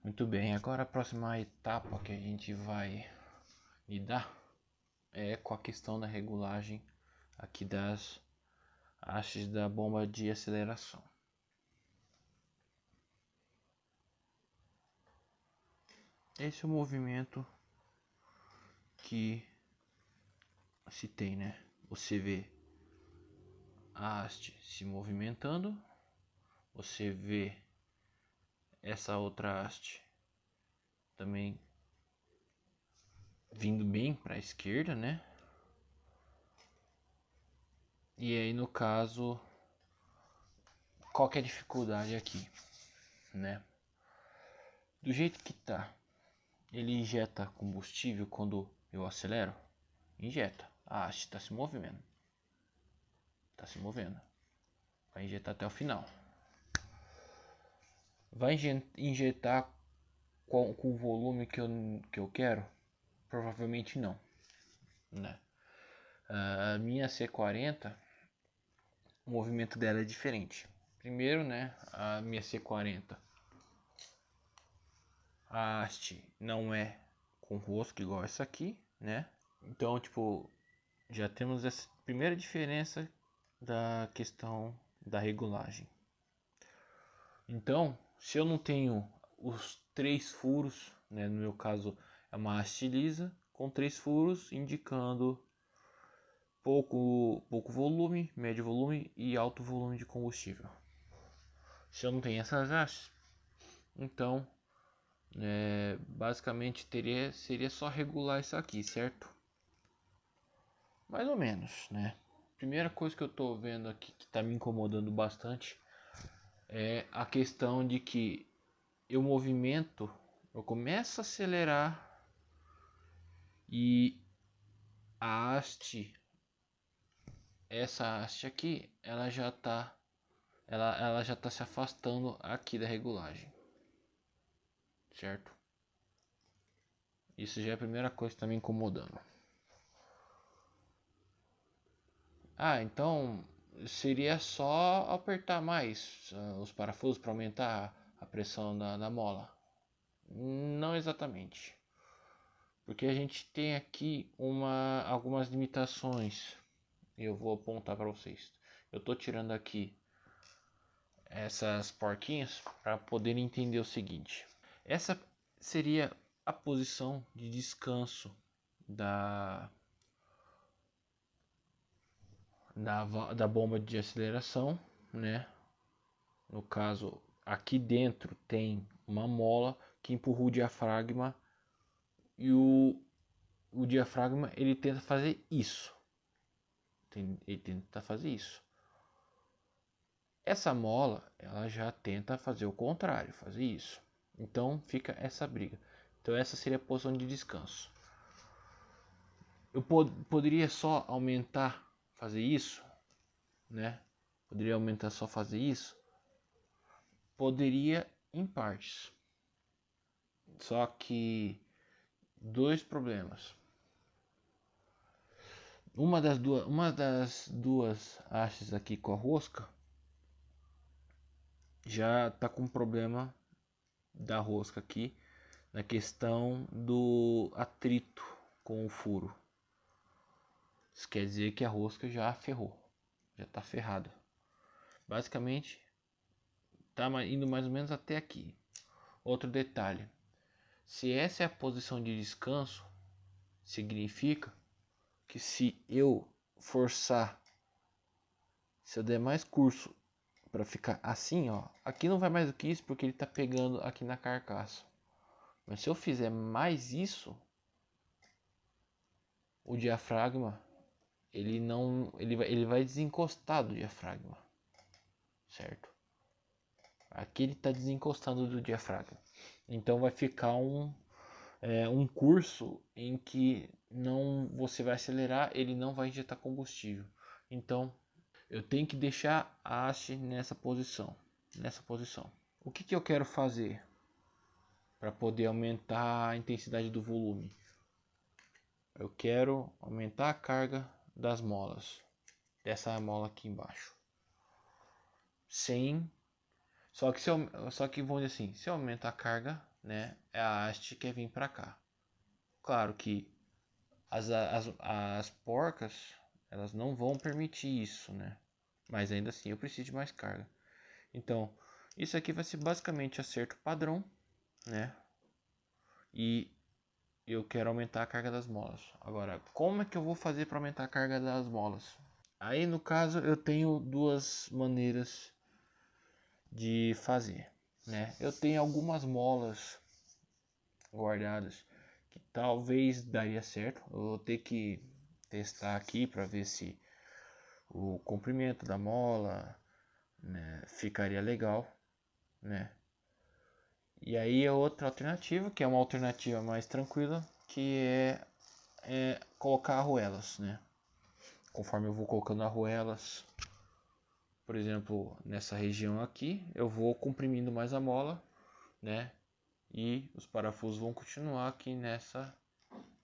Muito bem, agora a próxima etapa que a gente vai lidar é com a questão da regulagem aqui das hastes da bomba de aceleração. Esse é o movimento que se tem, né? Você vê a haste se movimentando, você vê essa outra haste também vindo bem para a esquerda, né? E aí no caso, qual que é a dificuldade aqui, né? Do jeito que tá, ele injeta combustível quando eu acelero? Injeta. A haste está se movendo. Está se movendo. Vai injetar até o final. Vai injetar com o volume que eu quero? Provavelmente não, né? A minha C40, o movimento dela é diferente. Primeiro, né, a minha C40, a haste não é com rosca igual essa aqui, né? Então, tipo, já temos essa primeira diferença da questão da regulagem. Então, se eu não tenho os 3 furos, né, no meu caso é uma haste lisa com 3 furos indicando pouco volume, médio volume e alto volume de combustível. Se eu não tenho essas hastes, então basicamente seria só regular isso aqui, certo? Mais ou menos, né? Primeira coisa que eu tô vendo aqui que tá me incomodando bastante é a questão de que eu começo a acelerar e a haste, essa haste aqui, ela já tá se afastando aqui da regulagem, certo? Isso já é a primeira coisa que tá me incomodando. Então seria só apertar mais os parafusos para aumentar a pressão da mola. Não exatamente, porque a gente tem aqui algumas limitações. Eu vou apontar para vocês. Eu estou tirando aqui essas porquinhas para poder entender o seguinte. Essa seria a posição de descanso da bomba de aceleração, né? No caso, aqui dentro tem uma mola que empurra o diafragma e o diafragma ele tenta fazer isso. Ele tenta fazer isso. Essa mola ela já tenta fazer o contrário, fazer isso. Então fica essa briga. Então essa seria a posição de descanso. Eu poderia só aumentar, fazer isso, né? Poderia aumentar só fazer isso. Poderia em partes. Só que dois problemas. Uma das duas hastes aqui com a rosca já está com problema da rosca aqui na questão do atrito com o furo. Isso quer dizer que a rosca já ferrou, já está ferrada. Basicamente está indo mais ou menos até aqui. Outro detalhe: se essa é a posição de descanso, significa que se eu forçar, se eu der mais curso para ficar assim, ó, aqui não vai mais do que isso porque ele está pegando aqui na carcaça. Mas se eu fizer mais isso, o diafragma ele vai desencostar do diafragma, certo? Aqui ele está desencostando do diafragma. Então vai ficar um curso em que não você vai acelerar, ele não vai injetar combustível. Então eu tenho que deixar a haste nessa posição. O que eu quero fazer para poder aumentar a intensidade do volume? Eu quero aumentar a carga das molas, dessa mola aqui embaixo. Só que vamos dizer assim, se eu aumentar a carga, né, a haste quer vir para cá. Claro que as porcas, elas não vão permitir isso, né? Mas ainda assim eu preciso de mais carga. Então, isso aqui vai ser basicamente acerto padrão, né? E eu quero aumentar a carga das molas. Agora, como é que eu vou fazer para aumentar a carga das molas? Aí no caso eu tenho duas maneiras de fazer, né? Eu tenho algumas molas guardadas que talvez daria certo. Eu vou ter que testar aqui para ver se o comprimento da mola, né, ficaria legal, né? E aí é outra alternativa, que é uma alternativa mais tranquila, que é colocar arruelas, né? Conforme eu vou colocando arruelas, por exemplo, nessa região aqui, eu vou comprimindo mais a mola, né? E os parafusos vão continuar aqui nessa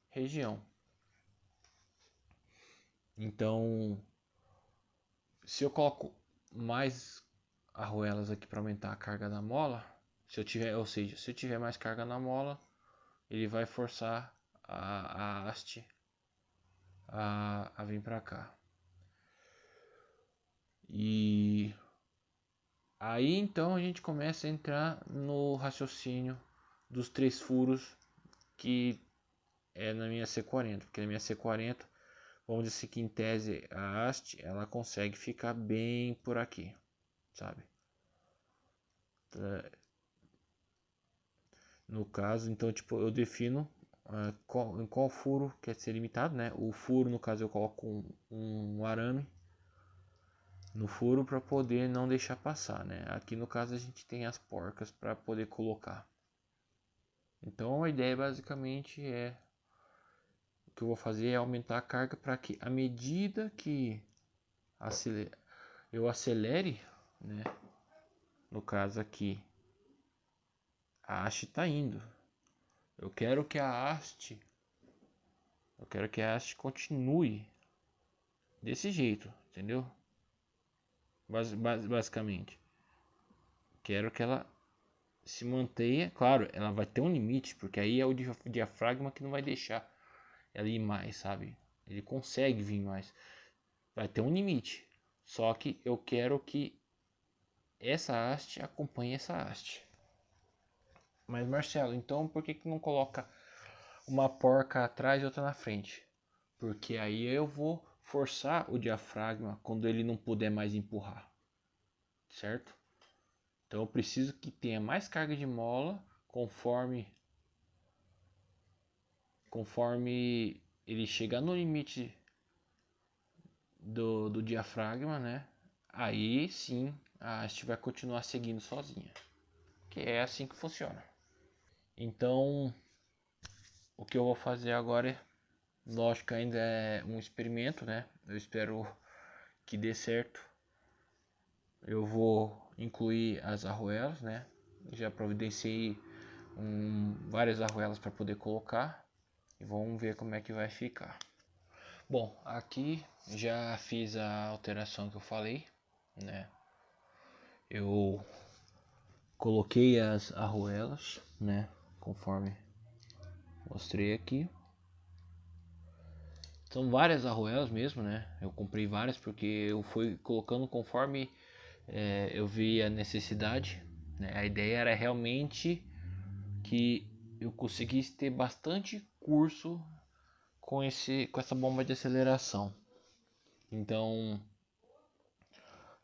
região. Então, se eu coloco mais arruelas aqui para aumentar a carga da mola, se eu tiver, ou seja, se eu tiver mais carga na mola, ele vai forçar a haste a vir para cá. E aí então a gente começa a entrar no raciocínio dos 3 furos que é na minha C40, porque na minha C40, vamos dizer assim que em tese a haste ela consegue ficar bem por aqui, sabe? No caso, então tipo eu defino em qual furo quer ser limitado, né? O furo, no caso, eu coloco um arame no furo para poder não deixar passar, né? Aqui no caso a gente tem as porcas para poder colocar. Então a ideia basicamente o que eu vou fazer é aumentar a carga para que à medida que eu acelere, né? No caso aqui a haste está indo. Eu quero que a haste continue desse jeito, entendeu? Basicamente, quero que ela se mantenha. Claro, ela vai ter um limite, porque aí é o diafragma que não vai deixar ela ir mais, sabe? Ele consegue vir mais, vai ter um limite. Só que eu quero que essa haste acompanhe essa haste. Mas Marcelo, então por que não coloca uma porca atrás e outra na frente? Porque aí eu vou forçar o diafragma quando ele não puder mais empurrar, certo? Então eu preciso que tenha mais carga de mola conforme ele chegar no limite do diafragma, né? Aí sim a haste vai continuar seguindo sozinha, que é assim que funciona. Então o que eu vou fazer agora lógico, ainda é um experimento, né? Eu espero que dê certo. Eu vou incluir as arruelas, né? Já providenciei várias arruelas para poder colocar e vamos ver como é que vai ficar. Bom, aqui já fiz a alteração que eu falei, né? Eu coloquei as arruelas, né? Conforme mostrei aqui. São várias arruelas mesmo, né? Eu comprei várias porque eu fui colocando conforme eu vi a necessidade, né? A ideia era realmente que eu conseguisse ter bastante curso com essa bomba de aceleração. Então,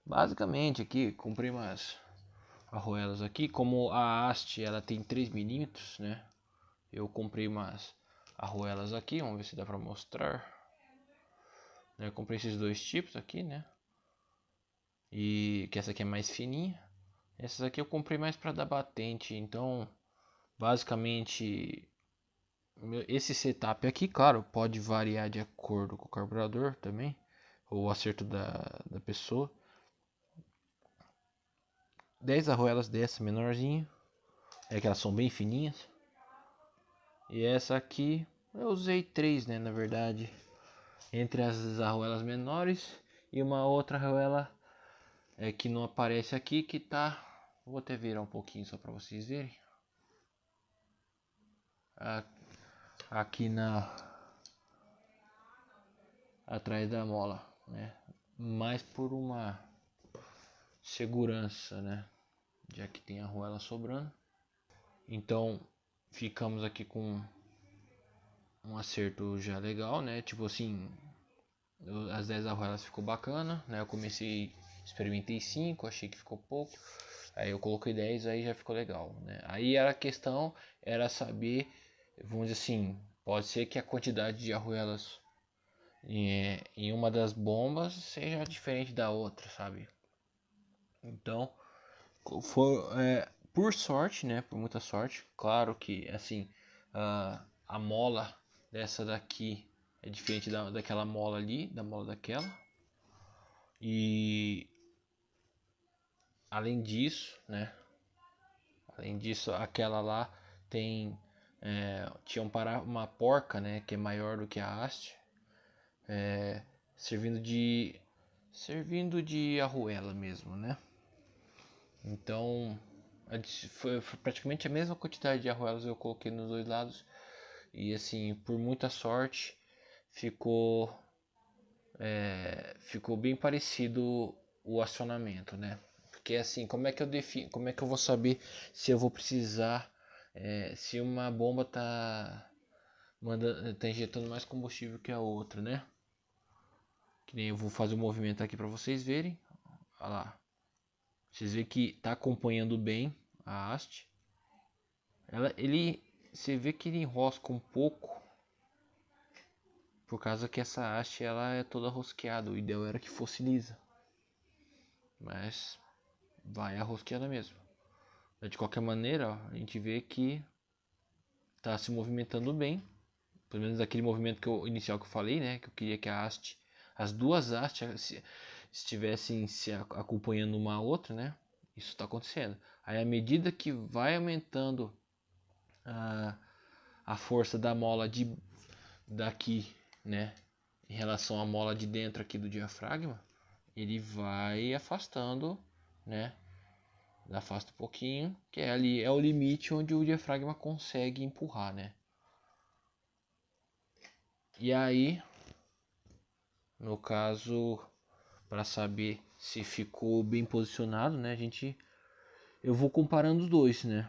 basicamente aqui comprei umas arruelas aqui, como a haste ela tem 3 milímetros, né? Eu comprei umas arruelas aqui, vamos ver se dá para mostrar. Eu comprei esses dois tipos aqui, né? E que essa aqui é mais fininha. Essas aqui eu comprei mais para dar batente, então basicamente esse setup aqui, claro, pode variar de acordo com o carburador também, ou o acerto da pessoa. 10 arruelas dessa menorzinha, é que elas são bem fininhas. E essa aqui eu usei 3, né, na verdade, entre as arruelas menores e uma outra arruela que não aparece aqui, que tá, vou até virar um pouquinho só para vocês verem. aqui atrás da mola, né? Mais por uma segurança, né? Já que tem a arruela sobrando. Então ficamos aqui com um acerto já legal, né? Tipo assim, as 10 arruelas ficou bacana, né? Eu experimentei 5, achei que ficou pouco. Aí eu coloquei 10, aí já ficou legal, né? Aí a questão era saber, vamos dizer assim, pode ser que a quantidade de arruelas em uma das bombas seja diferente da outra, sabe? Então, por sorte, né? Por muita sorte, claro que assim, a mola dessa daqui é diferente daquela mola ali, da mola daquela. E além disso, né? Além disso, aquela lá tinha uma porca, né? Que é maior do que a haste, servindo de arruela mesmo, né? Então foi praticamente a mesma quantidade de arruelas eu coloquei nos dois lados e assim por muita sorte ficou ficou bem parecido o acionamento, né? Porque assim, como é que eu defino, como é que eu vou saber se eu vou precisar, se uma bomba tá injetando mais combustível que a outra, né? Que nem eu vou fazer o movimento aqui para vocês verem. Olha lá, vocês veem que tá acompanhando bem a haste. Você vê que ele enrosca um pouco por causa que essa haste ela é toda rosqueada. O ideal era que fosse lisa, mas vai arrosqueada mesmo. De qualquer maneira, ó, a gente vê que está se movimentando bem, pelo menos aquele movimento inicial que eu falei, né? Que eu queria que as duas hastes estivessem se acompanhando uma a outra, né? Isso está acontecendo. Aí à medida que vai aumentando a força da mola daqui, né? Em relação à mola de dentro aqui do diafragma, ele vai afastando, né? Afasta um pouquinho, que ali é o limite onde o diafragma consegue empurrar, né? E aí, no caso, para saber se ficou bem posicionado, né? Eu vou comparando os dois, né?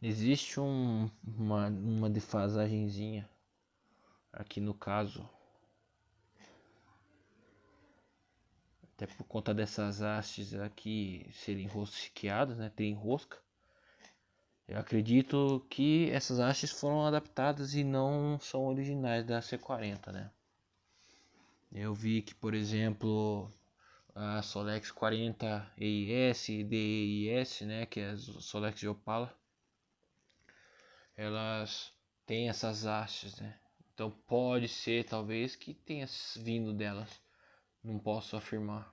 Existe uma defasagenzinha aqui no caso, até por conta dessas hastes aqui serem rosqueadas, né? Tem rosca. Eu acredito que essas hastes foram adaptadas e não são originais da C40, né? Eu vi que, por exemplo, a Solex 40 EIS, DEIS, né, que é a Solex de Opala, elas têm essas hastes, né? Então pode ser talvez que tenha vindo delas, não posso afirmar,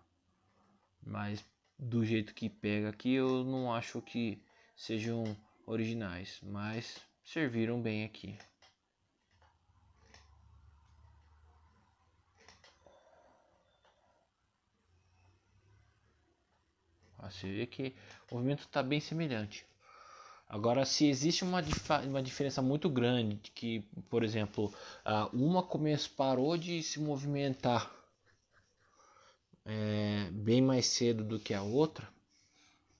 mas do jeito que pega aqui eu não acho que sejam originais, mas serviram bem aqui. Você vê que o movimento está bem semelhante. Agora, se existe uma diferença muito grande, que, por exemplo, uma parou de se movimentar bem mais cedo do que a outra,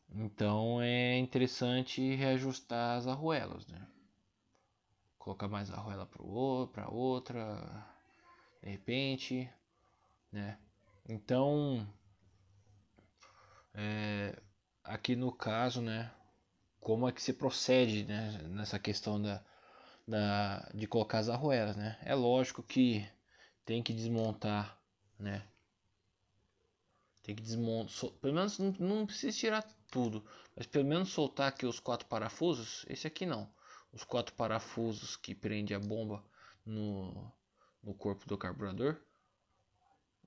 então é interessante reajustar as arruelas, né? Colocar mais arruela para outra, de repente, né? Então, aqui no caso, né? Como é que se procede, né, nessa questão de colocar as arruelas, né? É lógico que tem que desmontar, né? Tem que desmontar, pelo menos não precisa tirar tudo, mas pelo menos soltar aqui os 4 parafusos. Esse aqui não, os 4 parafusos que prende a bomba no corpo do carburador.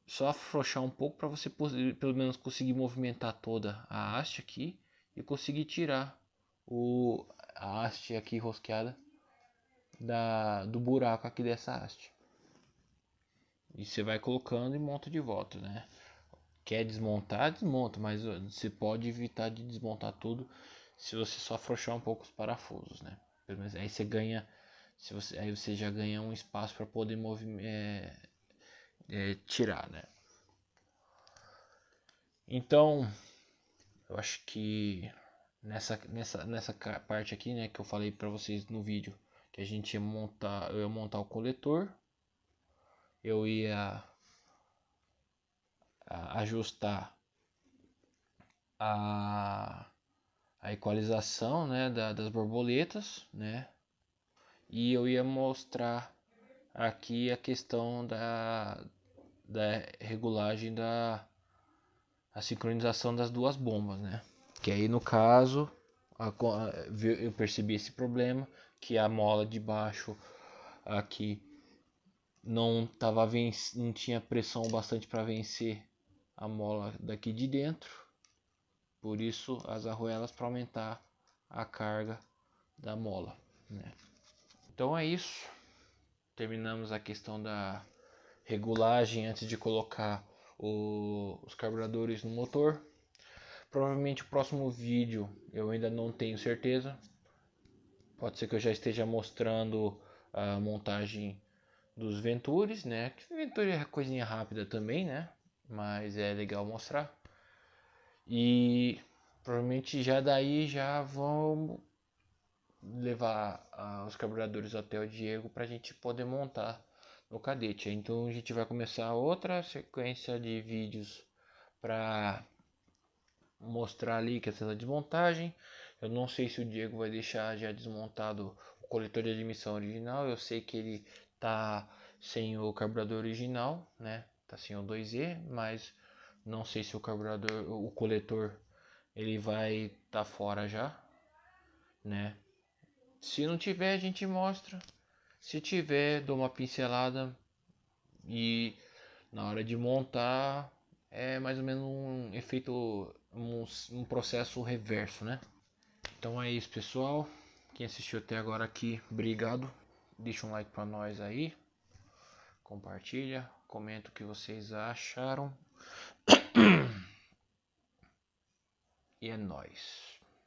Só afrouxar um pouco para você pelo menos conseguir movimentar toda a haste aqui e conseguir tirar a haste aqui rosqueada do buraco aqui dessa haste. E você vai colocando e monta de volta, né? Quer desmontar, desmonta, mas você pode evitar de desmontar tudo se você só afrouxar um pouco os parafusos, né? Pelo menos aí você ganha, aí você já ganha um espaço para poder tirar, né? Então, eu acho que nessa parte aqui, né, que eu falei para vocês no vídeo, que a gente ia montar, eu ia montar o coletor, eu ia ajustar a equalização, né, das borboletas, né, e eu ia mostrar aqui a questão da regulagem a sincronização das duas bombas, né, que aí no caso eu percebi esse problema, que a mola de baixo aqui não tinha pressão bastante para vencer a mola daqui de dentro, por isso as arruelas para aumentar a carga da mola, né? Então é isso, terminamos a questão da regulagem antes de colocar os carburadores no motor. Provavelmente o próximo vídeo eu ainda não tenho certeza, pode ser que eu já esteja mostrando a montagem dos Ventures, né? Que Venturi é coisinha rápida também, né? Mas é legal mostrar. E provavelmente já daí já vamos levar os carburadores até o Diego para a gente poder montar no cadete. Então a gente vai começar outra sequência de vídeos para mostrar ali que é a desmontagem. Eu não sei se o Diego vai deixar já desmontado o coletor de admissão original. Eu sei que ele tá sem o carburador original, né? Tá sem o 2E, mas não sei se o carburador, o coletor, ele vai tá fora já, né? Se não tiver, a gente mostra. Se tiver, dou uma pincelada e na hora de montar é mais ou menos um efeito, um processo reverso, né? Então é isso, pessoal. Quem assistiu até agora aqui, obrigado. Deixa um like pra nós aí. Compartilha, comenta o que vocês acharam. E é nóis.